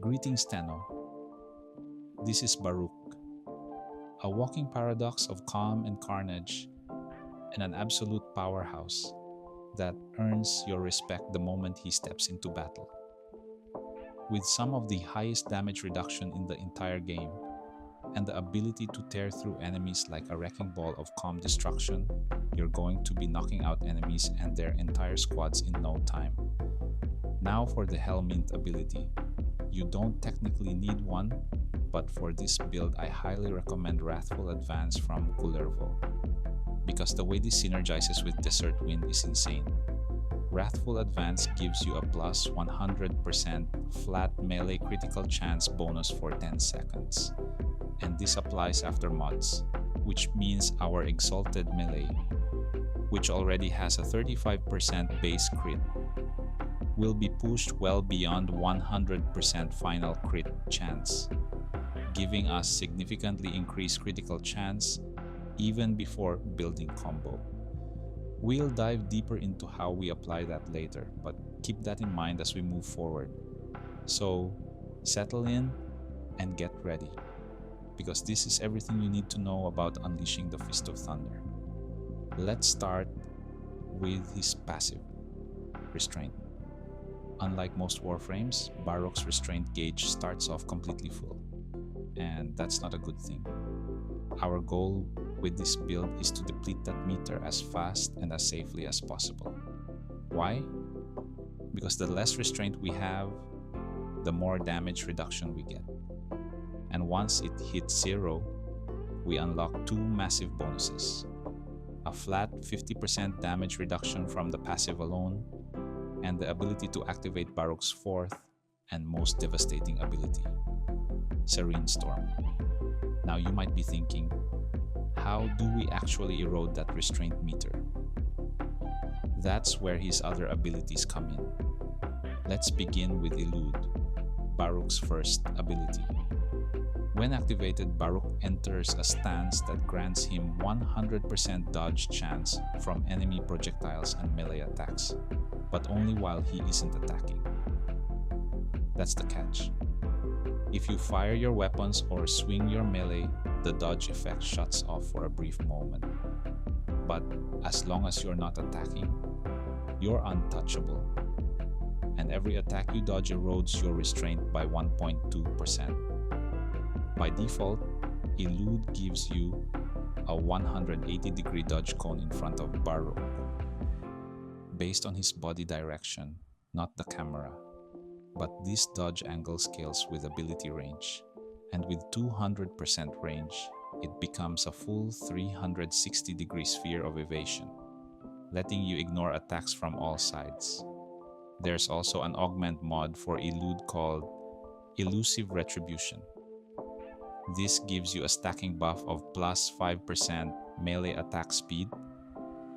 Greetings, Tenno. This is Baruuk, a walking paradox of calm and carnage, and an absolute powerhouse that earns your respect the moment he steps into battle. With some of the highest damage reduction in the entire game, and the ability to tear through enemies like a wrecking ball of calm destruction, you're going to be knocking out enemies and their entire squads in no time. Now for the Hellmint ability. You don't technically need one, but for this build I highly recommend Wrathful Advance from Kullervo, because the way this synergizes with Desert Wind is insane. Wrathful Advance gives you a plus 100% flat melee critical chance bonus for 10 seconds, and this applies after mods, which means our Exalted melee, which already has a 35% base crit, will be pushed well beyond 100% final crit chance, giving us significantly increased critical chance even before building combo. We'll dive deeper into how we apply that later, but keep that in mind as we move forward. So, settle in and get ready, because this is everything you need to know about unleashing the Fist of Thunder. Let's start with his passive, Restraint. Unlike most Warframes, Baruuk's Restraint gauge starts off completely full, and that's not a good thing. Our goal with this build is to deplete that meter as fast and as safely as possible. Why? Because the less restraint we have, the more damage reduction we get. And once it hits 0, we unlock 2 massive bonuses. A flat 50% damage reduction from the passive alone, and the ability to activate Baruuk's 4th and most devastating ability, Serene Storm. Now you might be thinking, how do we actually erode that restraint meter? That's where his other abilities come in. Let's begin with Elude, Baruuk's first ability. When activated, Baruuk enters a stance that grants him 100% dodge chance from enemy projectiles and melee attacks, but only while he isn't attacking. That's the catch. If you fire your weapons or swing your melee, the dodge effect shuts off for a brief moment. But as long as you're not attacking, you're untouchable. And every attack you dodge erodes your restraint by 1.2%. By default, Elude gives you a 180-degree dodge cone in front of Baruuk, based on his body direction, not the camera. But this dodge angle scales with ability range, and with 200% range, it becomes a full 360-degree sphere of evasion, letting you ignore attacks from all sides. There's also an augment mod for Elude called Elusive Retribution. This gives you a stacking buff of plus 5% melee attack speed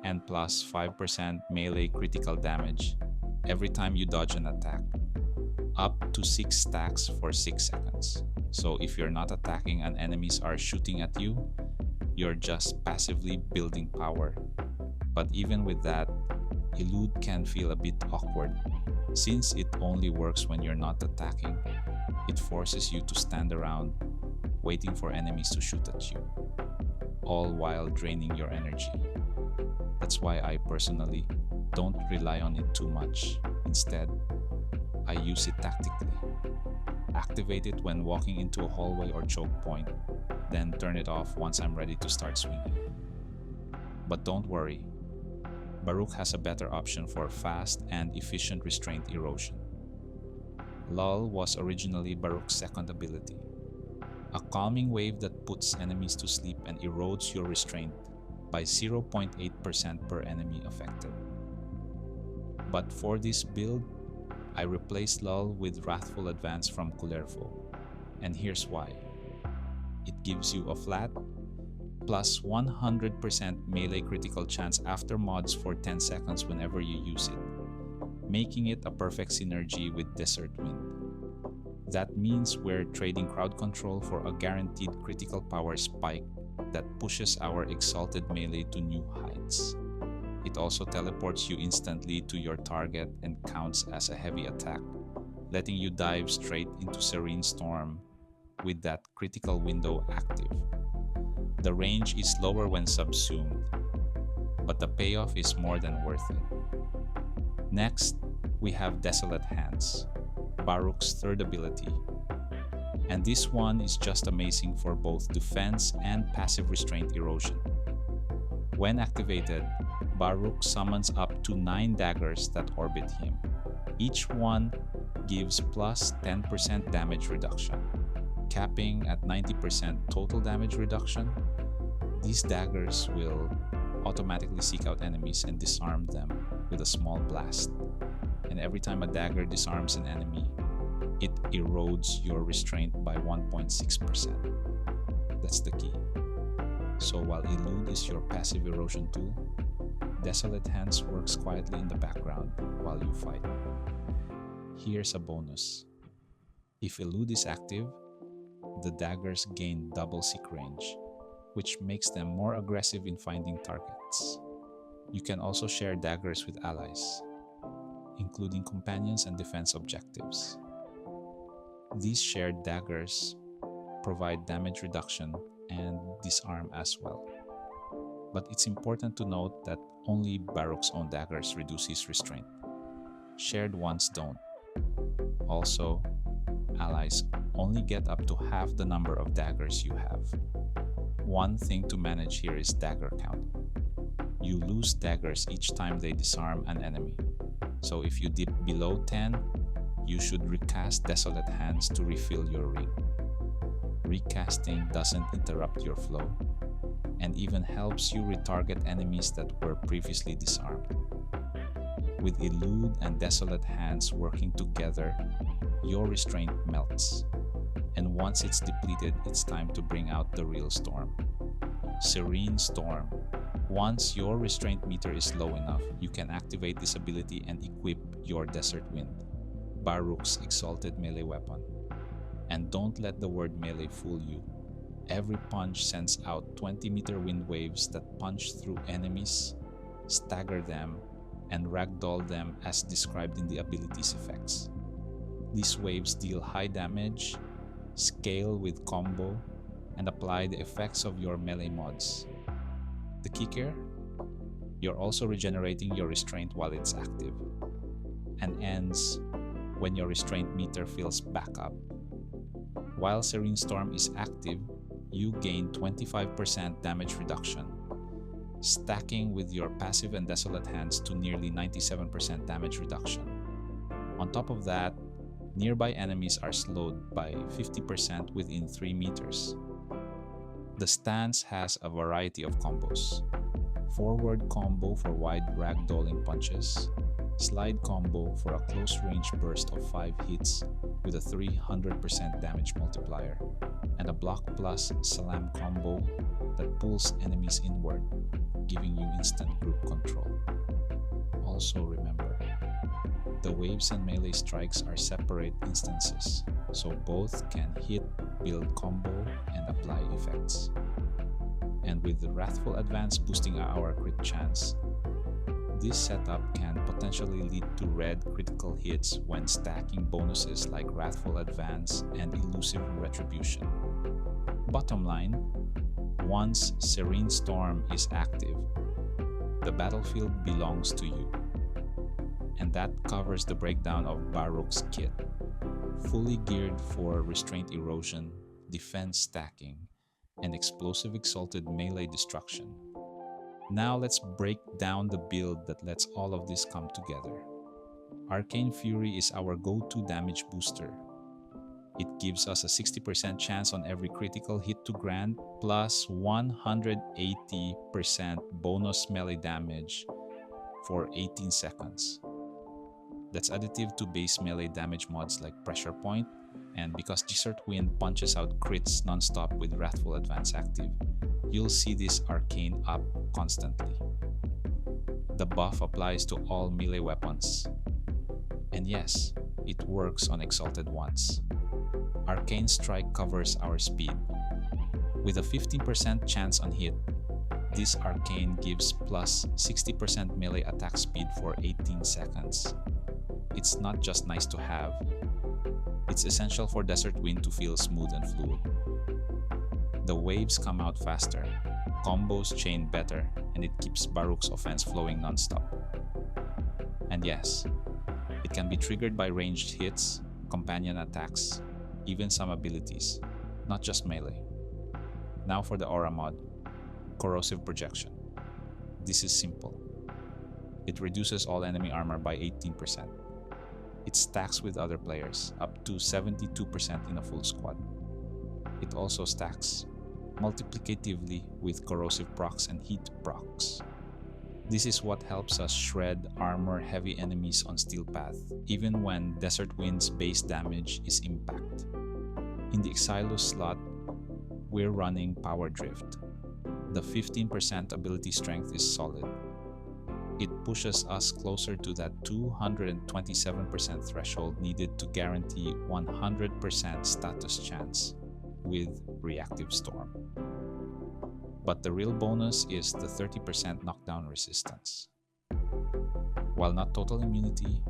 and plus 5% melee critical damage every time you dodge an attack, up to 6 stacks for 6 seconds. So if you're not attacking and enemies are shooting at you, you're just passively building power. But even with that, Elude can feel a bit awkward. Since it only works when you're not attacking, it forces you to stand around waiting for enemies to shoot at you, all while draining your energy. That's why I personally don't rely on it too much. Instead, I use it tactically. Activate it when walking into a hallway or choke point, then turn it off once I'm ready to start swinging. But don't worry, Baruuk has a better option for fast and efficient restraint erosion. Lull was originally Baruuk's second ability, a calming wave that puts enemies to sleep and erodes your restraint by 0.8% per enemy affected. But for this build, I replaced Lull with Wrathful Advance from Kullervo, and here's why. It gives you a flat, plus 100% melee critical chance after mods for 10 seconds whenever you use it, making it a perfect synergy with Desert Wind. That means we're trading crowd control for a guaranteed critical power spike that pushes our Exalted melee to new heights. It also teleports you instantly to your target and counts as a heavy attack, letting you dive straight into Serene Storm with that critical window active. The range is lower when subsumed, but the payoff is more than worth it. Next, we have Desolate Hands, Baruuk's third ability. And this one is just amazing for both defense and passive restraint erosion. When activated, Baruuk summons up to 9 daggers that orbit him. Each one gives plus 10% damage reduction, capping at 90% total damage reduction. These daggers will automatically seek out enemies and disarm them with a small blast. And every time a dagger disarms an enemy, it erodes your restraint by 1.6%. That's the key. So while Elude is your passive erosion tool, Desolate Hands works quietly in the background while you fight. Here's a bonus. If Elude is active, the daggers gain double seek range, which makes them more aggressive in finding targets. You can also share daggers with allies, including companions and defense objectives. These shared daggers provide damage reduction and disarm as well. But it's important to note that only Baruuk's own daggers reduce his restraint. Shared ones don't. Also, allies only get up to half the number of daggers you have. One thing to manage here is dagger count. You lose daggers each time they disarm an enemy. So if you dip below 10, you should recast Desolate Hands to refill your ring. Recasting doesn't interrupt your flow, and even helps you retarget enemies that were previously disarmed. With Elude and Desolate Hands working together, your restraint melts. And once it's depleted, it's time to bring out the real storm. Serene Storm. Once your restraint meter is low enough, you can activate this ability and equip your Desert Wind, Baruuk's Exalted melee weapon. And don't let the word melee fool you. Every punch sends out 20-meter wind waves that punch through enemies, stagger them, and ragdoll them as described in the ability's effects. These waves deal high damage, scale with combo, and apply the effects of your melee mods. The kicker? You're also regenerating your restraint while it's active, and ends when your restraint meter fills back up. While Serene Storm is active, you gain 25% damage reduction, stacking with your passive and Desolate Hands to nearly 97% damage reduction. On top of that, nearby enemies are slowed by 50% within 3 meters. The stance has a variety of combos. Forward combo for wide ragdolling punches, slide combo for a close range burst of 5 hits with a 300% damage multiplier, and a block plus salam combo that pulls enemies inward, giving you instant group control. Also remember, the waves and melee strikes are separate instances, so both can hit, build combo, and apply effects. And with the Wrathful advance boosting our crit chance, this setup can potentially lead to red critical hits when stacking bonuses like Wrathful Advance and Elusive Retribution. Bottom line, once Serene Storm is active, the battlefield belongs to you. And that covers the breakdown of Baruuk's kit, fully geared for restraint erosion, defense stacking, and explosive exalted melee destruction. Now let's break down the build that lets all of this come together. Arcane Fury is our go-to damage booster. It gives us a 60% chance on every critical hit to grant, plus 180% bonus melee damage for 18 seconds. That's additive to base melee damage mods like Pressure Point, and because Desert Wind punches out crits non-stop with Wrathful Advance active, you'll see this arcane up constantly. The buff applies to all melee weapons. And yes, it works on Exalted ones. Arcane Strike covers our speed. With a 15% chance on hit, this arcane gives plus 60% melee attack speed for 18 seconds. it's not just nice to have, it's essential for Desert Wind to feel smooth and fluid. The waves come out faster, combos chain better, and it keeps Baruuk's offense flowing non-stop. And yes, it can be triggered by ranged hits, companion attacks, even some abilities, not just melee. Now for the aura mod, Corrosive Projection. This is simple. It reduces all enemy armor by 18%. It stacks with other players, up to 72% in a full squad. It also stacks multiplicatively with corrosive procs and heat procs. This is what helps us shred armor-heavy enemies on steelpath, even when Desert Wind's base damage is impact. In the Exilus slot, we're running Power Drift. The 15% ability strength is solid. It pushes us closer to that 227% threshold needed to guarantee 100% status chance with Reactive Storm. But the real bonus is the 30% knockdown resistance. While not total immunity,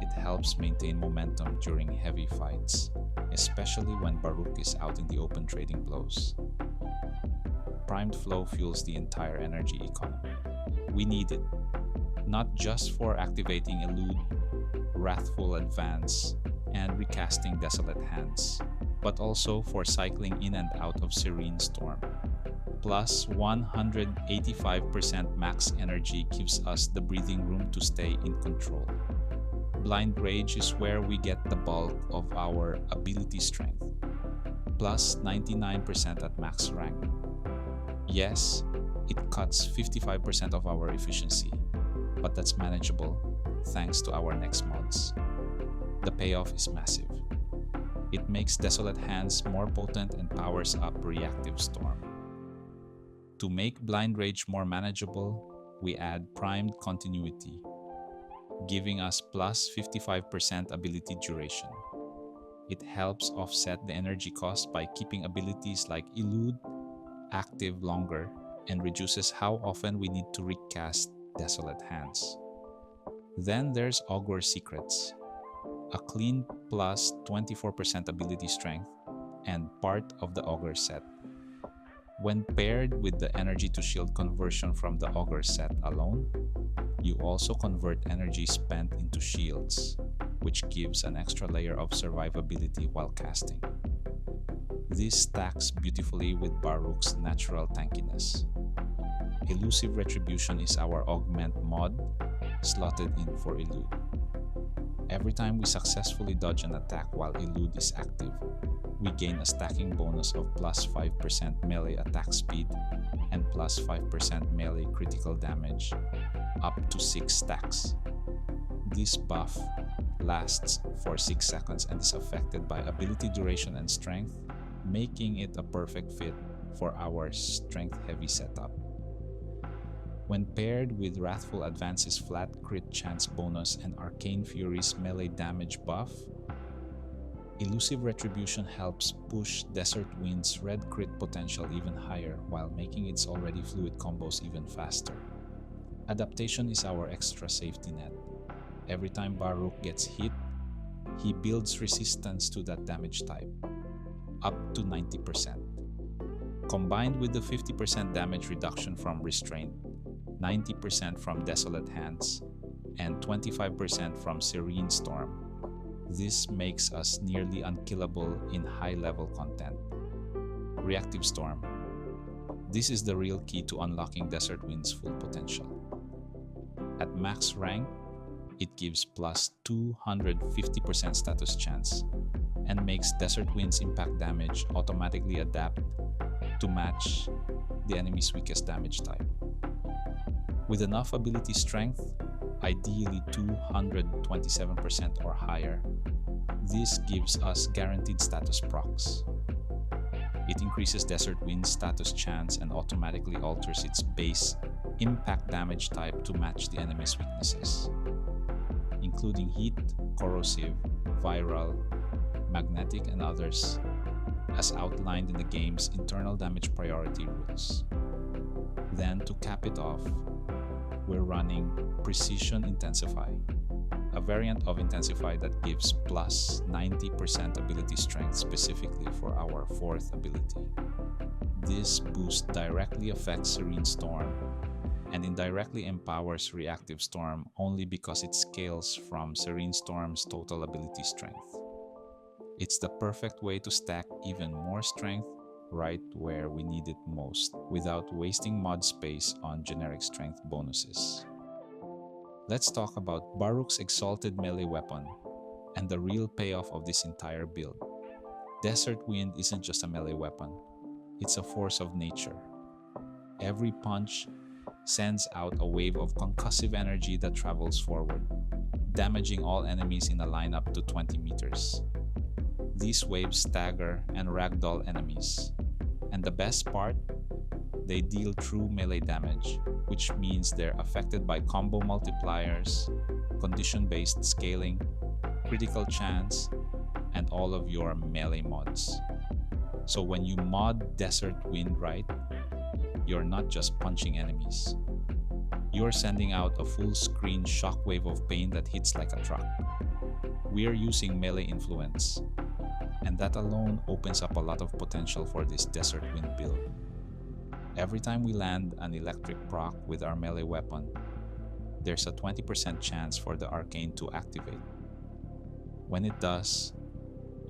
it helps maintain momentum during heavy fights, especially when Baruuk is out in the open trading blows. Primed Flow fuels the entire energy economy. We need it, not just for activating Elude, Wrathful Advance, and recasting Desolate Hands, but also for cycling in and out of Serene Storm. Plus 185% max energy gives us the breathing room to stay in control. Blind Rage is where we get the bulk of our ability strength, plus 99% at max rank. Yes, it cuts 55% of our efficiency, but that's manageable thanks to our next mods. The payoff is massive. It makes Desolate Hands more potent and powers up Reactive Storm. To make Blind Rage more manageable, we add Primed Continuity, giving us plus 55% ability duration. It helps offset the energy cost by keeping abilities like Elude active longer and reduces how often we need to recast Desolate Hands. Then there's Augur Secrets, a clean plus 24% ability strength and part of the Augur set. When paired with the energy to shield conversion from the Augur set alone, you also convert energy spent into shields, which gives an extra layer of survivability while casting. This stacks beautifully with Baruuk's natural tankiness. Elusive Retribution is our augment mod, slotted in for Elude. Every time we successfully dodge an attack while Elude is active, we gain a stacking bonus of plus 5% melee attack speed and plus 5% melee critical damage, up to 6 stacks. This buff lasts for 6 seconds and is affected by ability duration and strength, making it a perfect fit for our strength-heavy setup. When paired with Wrathful Advance's flat crit chance bonus and Arcane Fury's melee damage buff, Elusive Retribution helps push Desert Wind's red crit potential even higher while making its already fluid combos even faster. Adaptation is our extra safety net. Every time Baruuk gets hit, he builds resistance to that damage type, up to 90%. Combined with the 50% damage reduction from Restraint, 90% from Desolate Hands, and 25% from Serene Storm, this makes us nearly unkillable in high-level content. Reactive Storm. This is the real key to unlocking Desert Wind's full potential. At max rank, it gives plus 250% status chance and makes Desert Wind's impact damage automatically adapt to match the enemy's weakest damage type. With enough ability strength, ideally 227% or higher, this gives us guaranteed status procs. It increases Desert Wind's status chance and automatically alters its base impact damage type to match the enemy's weaknesses, including heat, corrosive, viral, magnetic, and others, as outlined in the game's internal damage priority rules. Then, to cap it off, we're running Precision Intensify. a variant of Intensify that gives plus 90% ability strength specifically for our 4th ability. This boost directly affects Serene Storm and indirectly empowers Reactive Storm only because it scales from Serene Storm's total ability strength. It's the perfect way to stack even more strength right where we need it most without wasting mod space on generic strength bonuses. Let's talk about Baruuk's Exalted melee weapon and the real payoff of this entire build. Desert Wind isn't just a melee weapon, it's a force of nature. Every punch sends out a wave of concussive energy that travels forward, damaging all enemies in a line up to 20 meters. These waves stagger and ragdoll enemies. And the best part? They deal true melee damage, which means they're affected by combo multipliers, condition-based scaling, critical chance, and all of your melee mods. So when you mod Desert Wind right, you're not just punching enemies. You're sending out a full-screen shockwave of pain that hits like a truck. We're using melee influence, and that alone opens up a lot of potential for this Desert Wind build. Every time we land an electric proc with our melee weapon, there's a 20% chance for the Arcane to activate. When it does,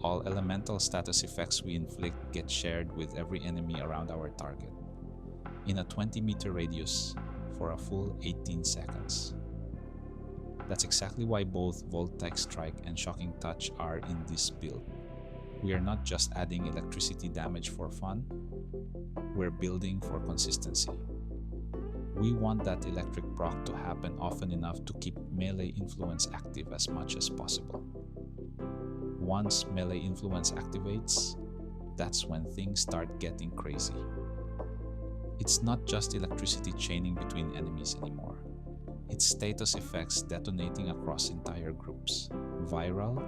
all elemental status effects we inflict get shared with every enemy around our target, in a 20-meter radius for a full 18 seconds. That's exactly why both Voltaic Strike and Shocking Touch are in this build. We are not just adding electricity damage for fun, we're building for consistency. We want that electric proc to happen often enough to keep melee influence active as much as possible. Once melee influence activates, that's when things start getting crazy. It's not just electricity chaining between enemies anymore. It's status effects detonating across entire groups. Viral,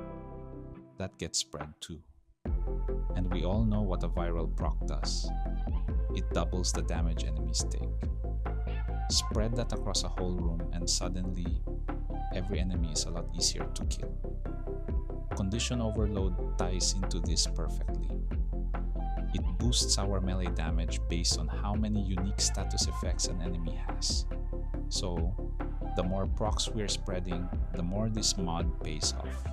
that gets spread too. And we all know what a viral proc does. It doubles the damage enemies take. Spread that across a whole room and suddenly, every enemy is a lot easier to kill. Condition Overload ties into this perfectly. It boosts our melee damage based on how many unique status effects an enemy has. So, the more procs we're spreading, the more this mod pays off.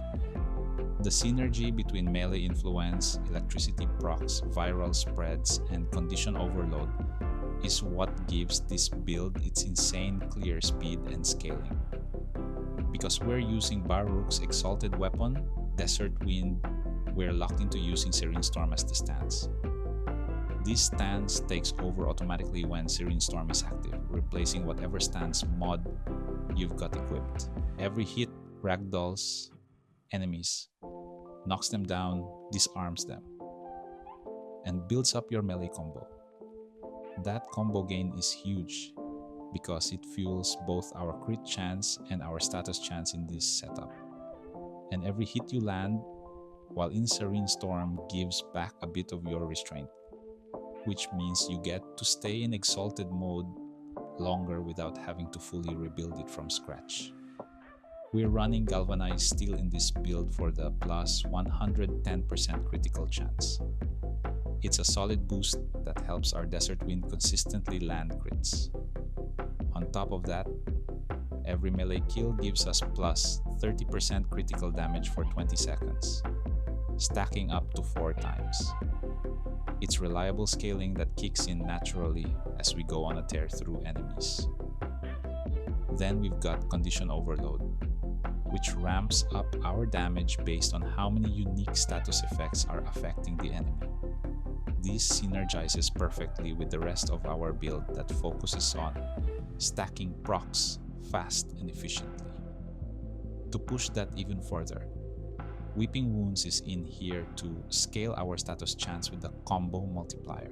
The synergy between melee influence, electricity procs, viral spreads, and condition overload is what gives this build its insane clear speed and scaling. Because we're using Baruuk's Exalted weapon, Desert Wind, we're locked into using Serene Storm as the stance. This stance takes over automatically when Serene Storm is active, replacing whatever stance mod you've got equipped. Every hit ragdolls enemies, knocks them down, disarms them, and builds up your melee combo. That combo gain is huge because it fuels both our crit chance and our status chance in this setup. And every hit you land while in Serene Storm gives back a bit of your restraint, which means you get to stay in Exalted mode longer without having to fully rebuild it from scratch. We're running Galvanized Steel in this build for the plus 110% critical chance. It's a solid boost that helps our Desert Wind consistently land crits. On top of that, every melee kill gives us plus 30% critical damage for 20 seconds, stacking up to 4 times. It's reliable scaling that kicks in naturally as we go on a tear through enemies. Then we've got Condition Overload, which ramps up our damage based on how many unique status effects are affecting the enemy. This synergizes perfectly with the rest of our build that focuses on stacking procs fast and efficiently. To push that even further, Weeping Wounds is in here to scale our status chance with the combo multiplier.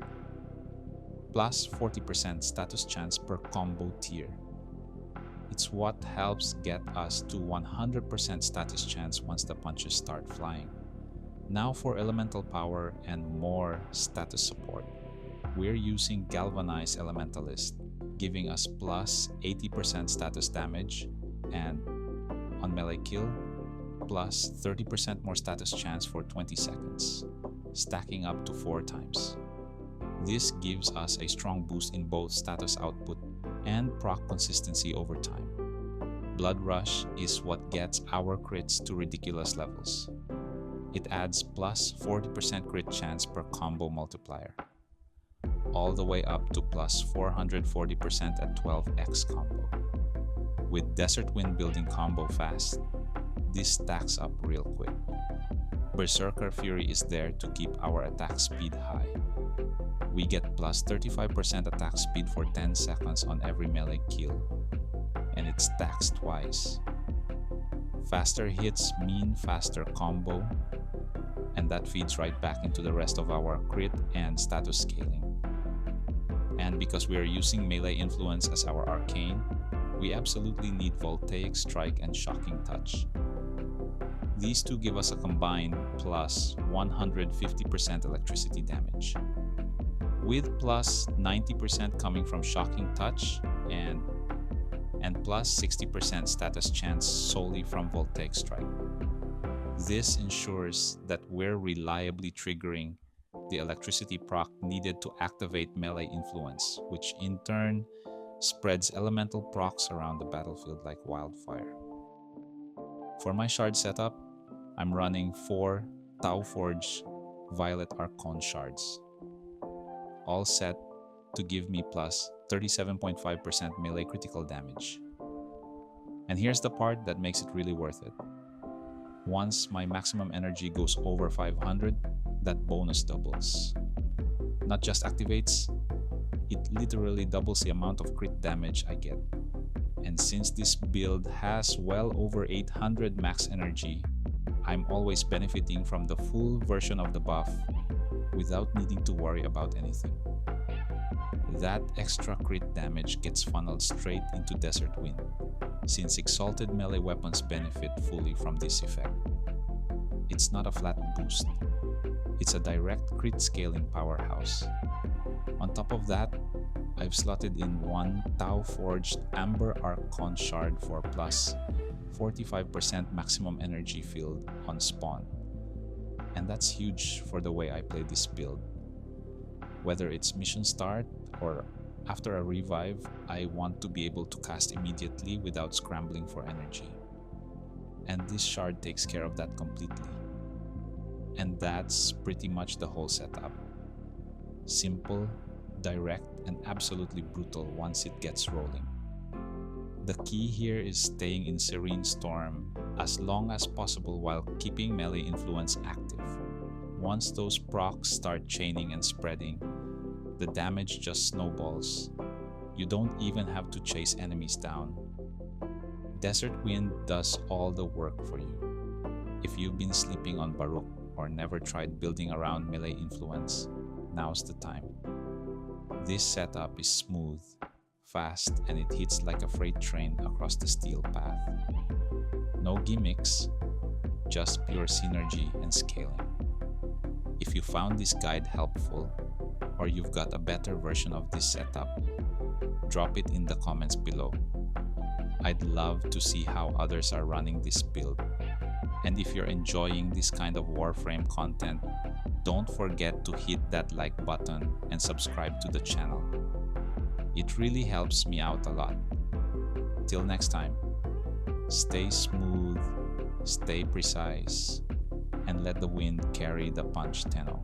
Plus 40% status chance per combo tier. It's what helps get us to 100% status chance once the punches start flying. Now for elemental power and more status support, we're using Galvanized Elementalist, giving us plus 80% status damage and on melee kill, plus 30% more status chance for 20 seconds, stacking up to 4 times. This gives us a strong boost in both status output and proc consistency over time. Blood Rush is what gets our crits to ridiculous levels. It adds plus 40% crit chance per combo multiplier, all the way up to plus 440% at 12x combo. With Desert Wind building combo fast, this stacks up real quick. Berserker Fury is there to keep our attack speed high. We get plus 35% attack speed for 10 seconds on every melee kill, and it stacks twice. Faster hits mean faster combo, and that feeds right back into the rest of our crit and status scaling. And because we are using melee influence as our arcane, we absolutely need Voltaic Strike and Shocking Touch. These two give us a combined plus 150% electricity damage, with plus 90% coming from Shocking Touch and plus 60% status chance solely from Voltaic Strike. This ensures that we're reliably triggering the electricity proc needed to activate melee influence, which in turn spreads elemental procs around the battlefield like wildfire. For my shard setup, I'm running 4 Tau Forge Violet Archon Shards, all set to give me plus 37.5% melee critical damage. And here's the part that makes it really worth it. Once my maximum energy goes over 500, that bonus doubles. Not just activates, it literally doubles the amount of crit damage I get. And since this build has well over 800 max energy, I'm always benefiting from the full version of the buff without needing to worry about anything. That extra crit damage gets funneled straight into Desert Wind, since Exalted melee weapons benefit fully from this effect. It's not a flat boost, it's a direct crit scaling powerhouse. On top of that, I've slotted in 1 Tau Forged Amber Archon Shard for plus 45% maximum energy field on spawn. And that's huge for the way I play this build. Whether it's mission start or after a revive, I want to be able to cast immediately without scrambling for energy. And this shard takes care of that completely. And that's pretty much the whole setup. Simple, direct, and absolutely brutal once it gets rolling. The key here is staying in Serene Storm as long as possible while keeping melee influence active. Once those procs start chaining and spreading, the damage just snowballs. You don't even have to chase enemies down. Desert Wind does all the work for you. If you've been sleeping on Baruuk or never tried building around melee influence, now's the time. This setup is smooth, fast, and it hits like a freight train across the steel path. No gimmicks, just pure synergy and scaling. If you found this guide helpful, or you've got a better version of this setup, drop it in the comments below. I'd love to see how others are running this build. And if you're enjoying this kind of Warframe content, don't forget to hit that like button and subscribe to the channel. It really helps me out a lot. Till next time, stay smooth, stay precise, and let the wind carry the punch, Tenno.